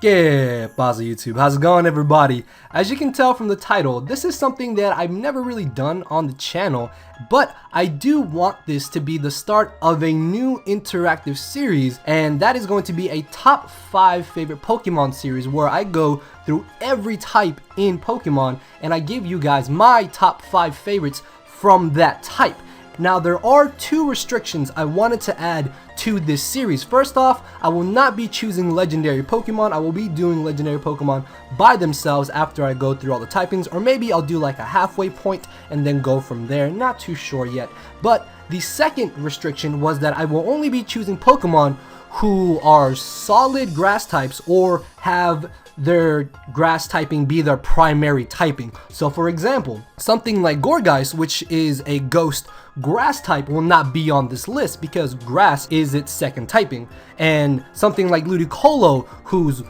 ¿Qué pasa, YouTube? How's it going, everybody? As you can tell from the title, this is something that I've never really done on the channel, but I do want this to be the start of a new interactive series, and that is going to be a top 5 favorite Pokemon series where I go through every type in Pokemon and I give you guys my top 5 favorites from that type. Now, there are 2 restrictions I wanted to add to this series. First off, I will not be choosing legendary Pokemon. I will be doing legendary Pokemon by themselves after I go through all the typings, or maybe I'll do like a halfway point and then go from there. Not too sure yet. But the second restriction was that I will only be choosing Pokemon who are solid grass types or have their grass typing be their primary typing. So for example, something like Gourgeist, which is a ghost grass type, will not be on this list because grass is its second typing, and something like Ludicolo, whose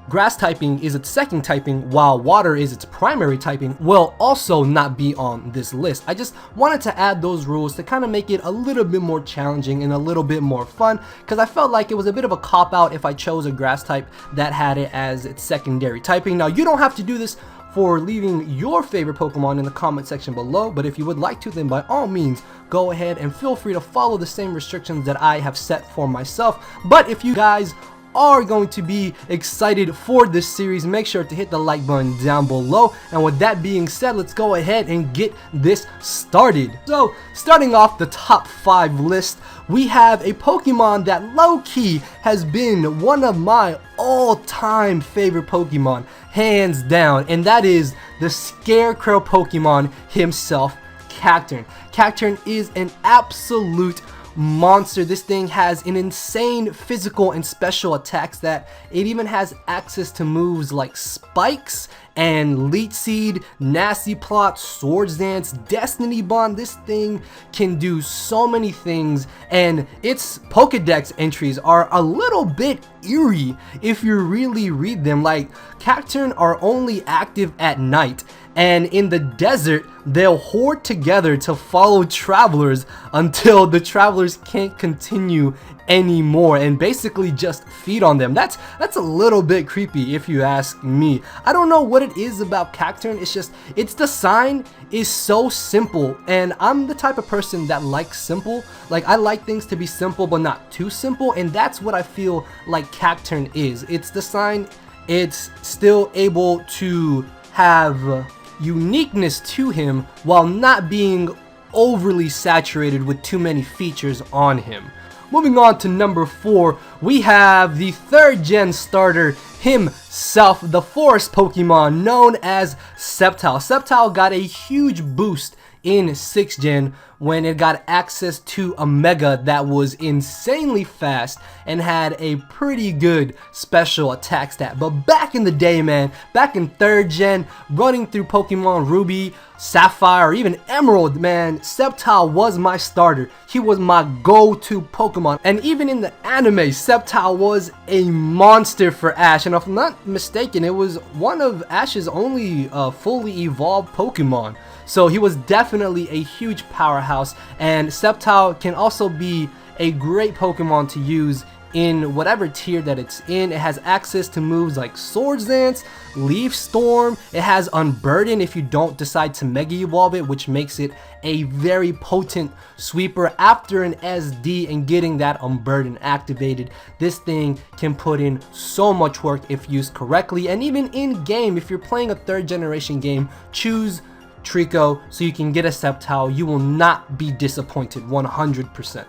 grass typing is its second typing while water is its primary typing, will also not be on this list. I just wanted to add those rules to kind of make it a little bit more challenging and a little bit more fun, because I felt like it was a bit of a cop-out if I chose a grass type that had it as its secondary typing. Now, you don't have to do this for leaving your favorite Pokemon in the comment section below, but if you would like to, then by all means go ahead and feel free to follow the same restrictions that I have set for myself. But if you guys are going to be excited for this series, make sure to hit the like button down below. And with that being said, let's go ahead and get this started. So starting off the top 5 list, we have a Pokemon that low-key has been one of my all-time favorite Pokemon, hands down, and that is the Scarecrow Pokemon himself, Cacturne. Cacturne is an absolute monster. This thing has an insane physical and special attacks that it even has access to moves like Spikes and Leech Seed, Nasty Plot, Swords Dance, Destiny Bond. This thing can do so many things, and its Pokedex entries are a little bit eerie if you really read them. Like, Cacturne are only active at night, and in the desert they'll hoard together to follow travelers until the travelers can't continue anymore and basically just feed on them. That's a little bit creepy if you ask me. I don't know what it is about Cacturne. It's just, its design is so simple, and I'm the type of person that likes simple. Like, I like things to be simple but not too simple, and that's what I feel like Cacturne is. Its design, it's still able to have uniqueness to him while not being overly saturated with too many features on him. Moving on to number 4, we have the 3rd gen starter himself, the forest Pokemon known as Sceptile. Sceptile got a huge boost in 6th gen when it got access to a Mega that was insanely fast and had a pretty good special attack stat. But back in the day, man, back in 3rd gen, running through Pokemon Ruby, Sapphire, or even Emerald, man, Sceptile was my starter. He was my go-to Pokemon, and even in the anime, Sceptile was a monster for Ash, and if I'm not mistaken, it was one of Ash's only fully evolved Pokemon. So he was definitely a huge powerhouse, and Sceptile can also be a great Pokemon to use in whatever tier that it's in. It has access to moves like Swords Dance, Leaf Storm. It has Unburden if you don't decide to Mega Evolve it, which makes it a very potent sweeper. After an SD and getting that Unburden activated, this thing can put in so much work if used correctly. And even in game, if you're playing a 3rd generation game, choose Trico so you can get a Sceptile. You will not be disappointed 100%.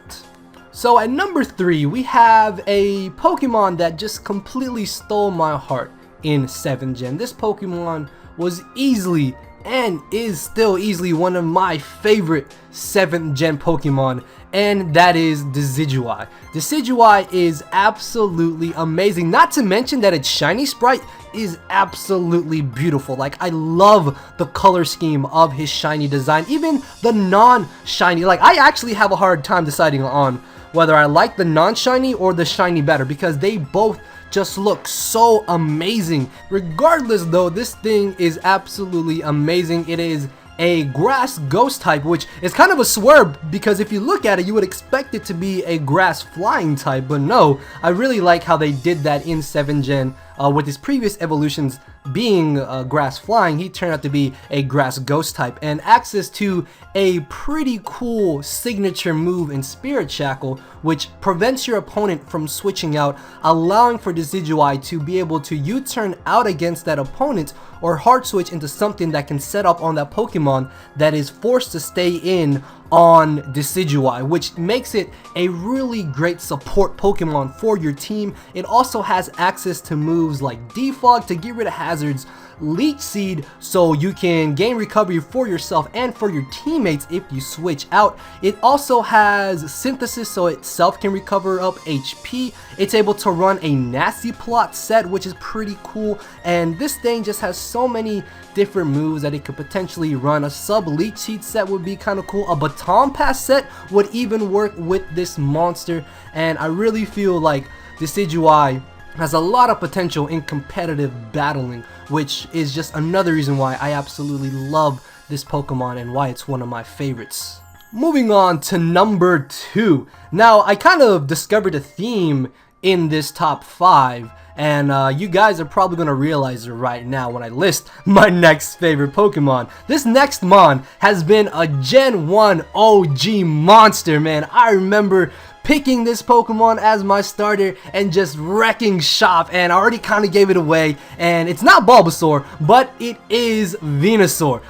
So at number 3, we have a Pokemon that just completely stole my heart in 7th gen. This Pokemon was easily and is still easily one of my favorite 7th gen Pokemon, and that is Decidueye. Decidueye is absolutely amazing, not to mention that its shiny sprite is absolutely beautiful. Like, I love the color scheme of his shiny design, even the non-shiny. Like, I actually have a hard time deciding on whether I like the non-shiny or the shiny better, because they both just look so amazing. Regardless though, this thing is absolutely amazing. It is a grass ghost type, which is kind of a swerve because if you look at it, you would expect it to be a grass flying type, but no, I really like how they did that in 7th gen. with his previous evolutions being grass flying, he turned out to be a grass ghost type, and access to a pretty cool signature move in Spirit Shackle, which prevents your opponent from switching out, allowing for Decidueye to be able to U-turn out against that opponent or hard switch into something that can set up on that Pokemon that is forced to stay in on Decidueye, which makes it a really great support Pokemon for your team. It also has access to moves like Defog to get rid of hazards, Leech Seed so you can gain recovery for yourself and for your teammates if you switch out. It also has Synthesis so itself can recover up HP. It's able to run a Nasty Plot set, which is pretty cool, and this thing just has so many different moves that it could potentially run. A Sub Leech Seed set would be kind of cool. A Baton Pass set would even work with this monster, and I really feel like Decidueye has a lot of potential in competitive battling, which is just another reason why I absolutely love this Pokemon and why it's one of my favorites. Moving on to number 2. Now, I kind of discovered a theme in this top 5, and you guys are probably going to realize it right now when I list my next favorite Pokemon. This next Mon has been a Gen 1 OG monster, man. I remember picking this Pokemon as my starter and just wrecking shop, and I already kind of gave it away, and it's not Bulbasaur, but it is Venusaur.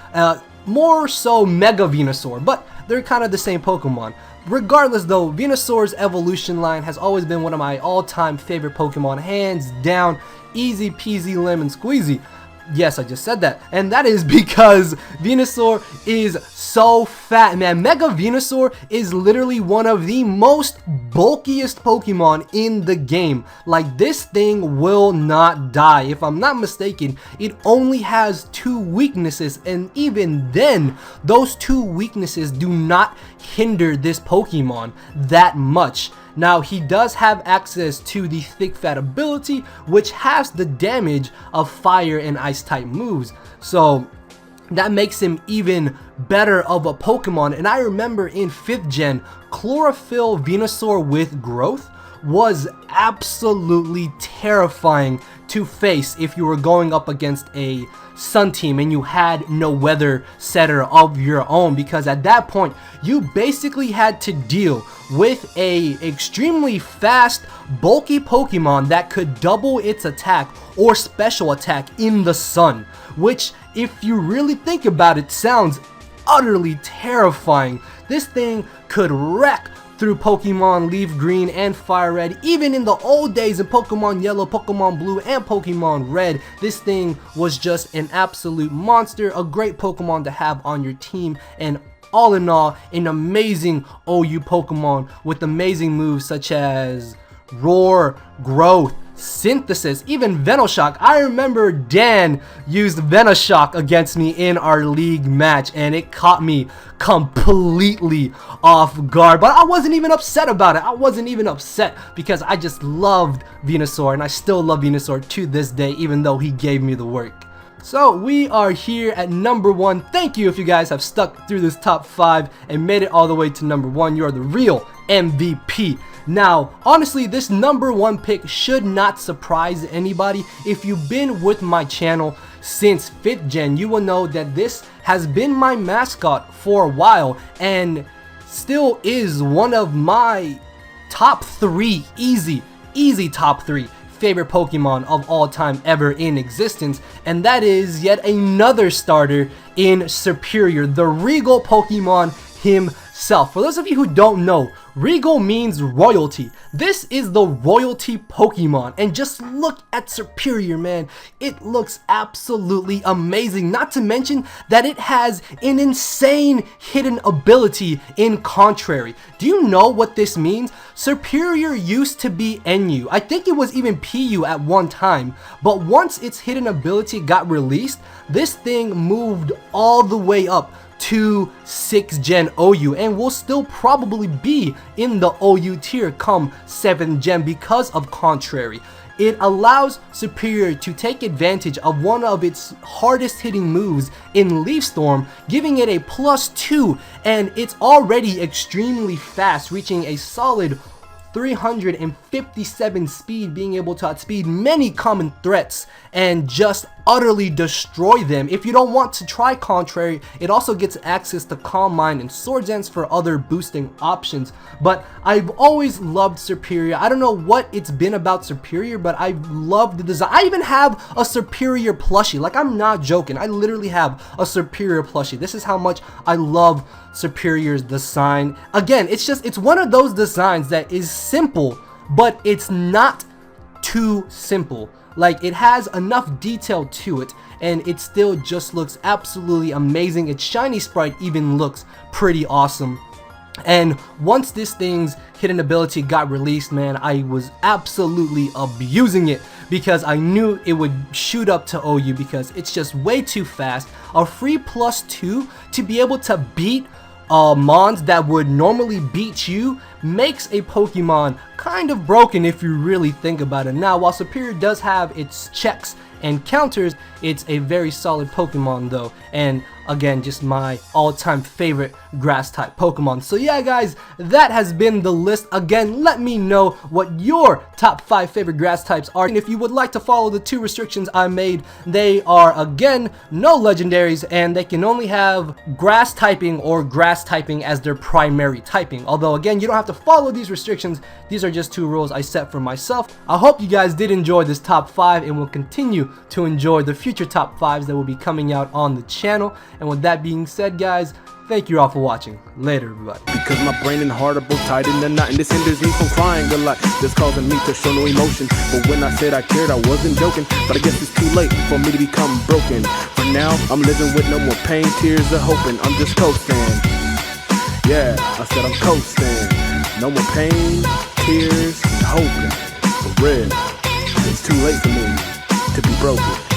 More so Mega Venusaur, but they're kind of the same Pokemon. Regardless though, Venusaur's evolution line has always been one of my all-time favorite Pokemon, hands down, easy peasy lemon squeezy. Yes, I just said that, and that is because Venusaur is so fat, man. Mega Venusaur is literally one of the most bulkiest Pokemon in the game. Like, this thing will not die. If I'm not mistaken, it only has 2 weaknesses, and even then, those 2 weaknesses do not hinder this Pokemon that much. Now, he does have access to the Thick Fat ability, which has the damage of fire and ice type moves, so that makes him even better of a Pokemon. And I remember in 5th gen, Chlorophyll Venusaur with growth was absolutely terrifying to face if you were going up against a Sun team and you had no weather setter of your own, because at that point you basically had to deal with a extremely fast, bulky Pokemon that could double its attack or special attack in the sun, which, if you really think about it, sounds utterly terrifying. This thing could wreck through Pokemon Leaf Green and Fire Red. Even in the old days in Pokemon Yellow, Pokemon Blue, and Pokemon Red, this thing was just an absolute monster, a great Pokemon to have on your team, and all in all, an amazing OU Pokemon with amazing moves such as Roar, Growth, Synthesis, even Venoshock. I remember Dan used Venoshock against me in our league match, and it caught me completely off guard, but I wasn't even upset about it. I wasn't even upset because I just loved Venusaur, and I still love Venusaur to this day, even though he gave me the work. So we are here at number 1. Thank you if you guys have stuck through this top 5 and made it all the way to number 1. You are the real MVP. Now, honestly, this number 1 pick should not surprise anybody. If you've been with my channel since 5th gen, you will know that this has been my mascot for a while and still is one of my top 3, easy top 3 favorite Pokemon of all time ever in existence, and that is yet another starter in Superior, the Regal Pokemon himself. For those of you who don't know, Regal means royalty. This is the royalty Pokemon, and just look at Superior, man. It looks absolutely amazing, not to mention that it has an insane hidden ability in Contrary. Do you know what this means? Superior used to be NU. I think it was even PU at one time, but once its hidden ability got released, this thing moved all the way up to 6th gen OU and will still probably be in the OU tier come 7th gen because of Contrary. It allows Superior to take advantage of one of its hardest hitting moves in Leaf Storm, giving it a +2, and it's already extremely fast, reaching a solid 357 speed, being able to outspeed many common threats and just utterly destroy them. If you don't want to try Contrary, it also gets access to Calm Mind and Sword Dance for other boosting options. But I've always loved Superior. I don't know what it's been about Superior, but I love the design. I even have a Superior plushie. Like, I'm not joking. I literally have a Superior plushie. This is how much I love Superior's design. Again, it's one of those designs that is simple, but it's not too simple. Like, it has enough detail to it, and it still just looks absolutely amazing. Its shiny sprite even looks pretty awesome. And once this thing's hidden ability got released, man, I was absolutely abusing it because I knew it would shoot up to OU because it's just way too fast. A free +2 to be able to beat mons that would normally beat you makes a Pokemon kind of broken if you really think about it. Now, while Superior does have its checks and counters, it's a very solid Pokemon though, and again, just my all-time favorite grass type Pokemon. So yeah guys, that has been the list. Again, let me know what your top 5 favorite grass types are, and if you would like to follow the 2 restrictions I made, they are again no legendaries, and they can only have grass typing or grass typing as their primary typing. Although again, you don't have to follow these restrictions. These are just 2 rules I set for myself. I hope you guys did enjoy this top 5 and will continue to enjoy the future top 5s that will be coming out on the channel. And with that being said, guys, thank you all for watching. Later, everybody. Because my brain and heart are both tied in the knot, and this hinders me from crying a lot. This causing me to show no emotion. But when I said I cared, I wasn't joking. But I guess it's too late for me to become broken. For now, I'm living with no more pain, tears, or hoping. I'm just coasting. Yeah, I said I'm coasting. No more pain, tears, and hoping. For real, it's too late for me to be broken.